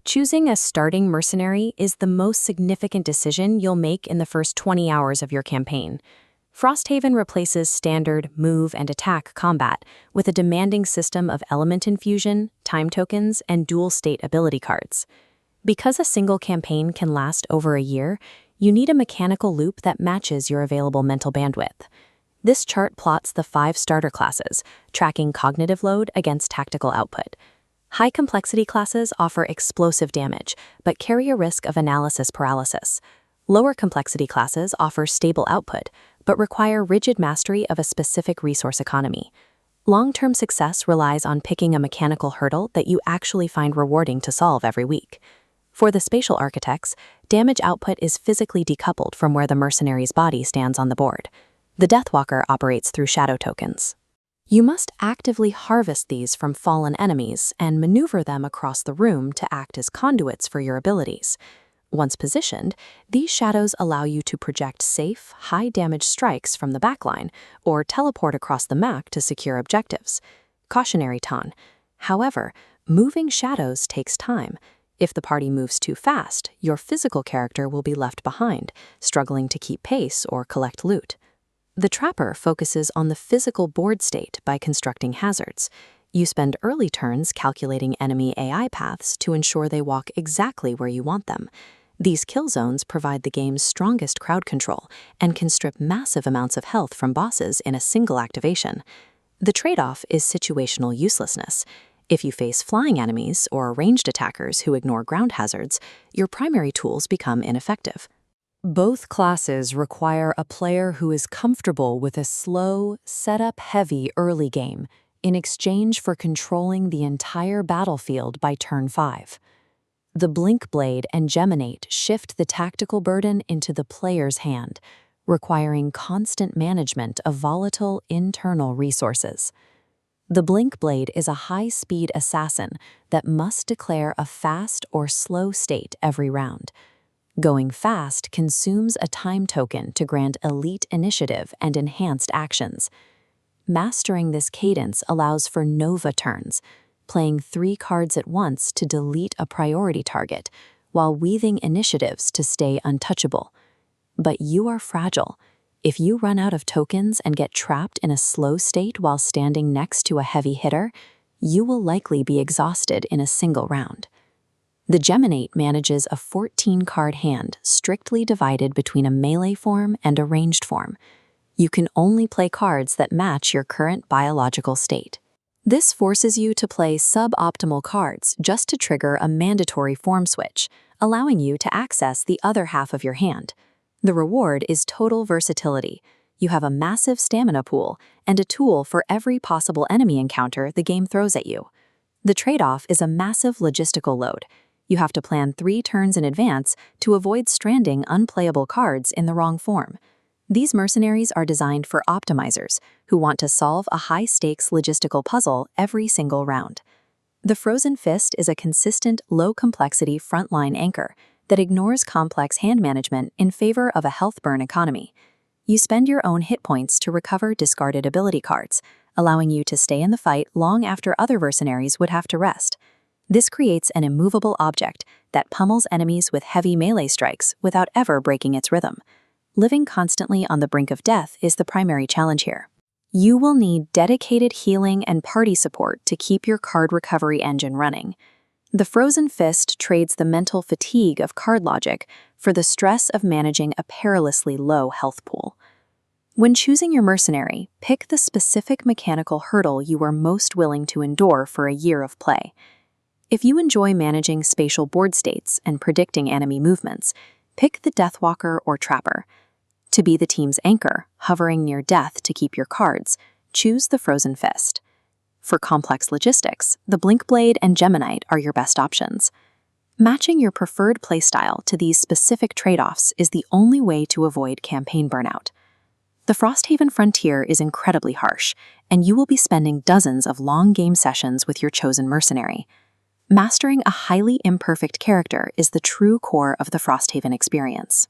Choosing a starting mercenary is the most significant decision you'll make in the first 20 hours of your campaign. Frosthaven replaces standard move and attack combat with a demanding system of element infusion, time tokens, and dual-state ability cards. Because a single campaign can last over a year, you need a mechanical loop that matches your available mental bandwidth. This chart plots the 5 starter classes, tracking cognitive load against tactical output. High-complexity classes offer explosive damage, but carry a risk of analysis paralysis. Lower-complexity classes offer stable output, but require rigid mastery of a specific resource economy. Long-term success relies on picking a mechanical hurdle that you actually find rewarding to solve every week. For the spatial architects, damage output is physically decoupled from where the mercenary's body stands on the board. The Deathwalker operates through shadow tokens. You must actively harvest these from fallen enemies and maneuver them across the room to act as conduits for your abilities. Once positioned, these shadows allow you to project safe, high-damage strikes from the backline or teleport across the map to secure objectives. Cautionary tone. However, moving shadows takes time. If the party moves too fast, your physical character will be left behind, struggling to keep pace or collect loot. The Trapper focuses on the physical board state by constructing hazards. You spend early turns calculating enemy AI paths to ensure they walk exactly where you want them. These kill zones provide the game's strongest crowd control and can strip massive amounts of health from bosses in a single activation. The trade-off is situational uselessness. If you face flying enemies or ranged attackers who ignore ground hazards, your primary tools become ineffective. Both classes require a player who is comfortable with a slow, setup-heavy early game in exchange for controlling the entire battlefield by turn 5. The Blink Blade and Geminate shift the tactical burden into the player's hand, requiring constant management of volatile internal resources. The Blink Blade is a high-speed assassin that must declare a fast or slow state every round. Going fast consumes a time token to grant elite initiative and enhanced actions. Mastering this cadence allows for Nova turns, playing 3 cards at once to delete a priority target, while weaving initiatives to stay untouchable. But you are fragile. If you run out of tokens and get trapped in a slow state while standing next to a heavy hitter, you will likely be exhausted in a single round. The Geminate manages a 14-card hand strictly divided between a melee form and a ranged form. You can only play cards that match your current biological state. This forces you to play suboptimal cards just to trigger a mandatory form switch, allowing you to access the other half of your hand. The reward is total versatility. You have a massive stamina pool and a tool for every possible enemy encounter the game throws at you. The trade-off is a massive logistical load. You have to plan 3 turns in advance to avoid stranding unplayable cards in the wrong form. These mercenaries are designed for optimizers who want to solve a high-stakes logistical puzzle every single round. The Frozen Fist is a consistent, low-complexity frontline anchor that ignores complex hand management in favor of a health burn economy. You spend your own hit points to recover discarded ability cards, allowing you to stay in the fight long after other mercenaries would have to rest. This creates an immovable object that pummels enemies with heavy melee strikes without ever breaking its rhythm. Living constantly on the brink of death is the primary challenge here. You will need dedicated healing and party support to keep your card recovery engine running. The Frozen Fist trades the mental fatigue of card logic for the stress of managing a perilously low health pool. When choosing your mercenary, pick the specific mechanical hurdle you are most willing to endure for a year of play. If you enjoy managing spatial board states and predicting enemy movements, pick the Deathwalker or Trapper. To be the team's anchor, hovering near death to keep your cards, choose the Frozen Fist. For complex logistics, the Blink Blade and Geminate are your best options. Matching your preferred playstyle to these specific trade-offs is the only way to avoid campaign burnout. The Frosthaven frontier is incredibly harsh, and you will be spending dozens of long game sessions with your chosen mercenary. Mastering a highly imperfect character is the true core of the Frosthaven experience.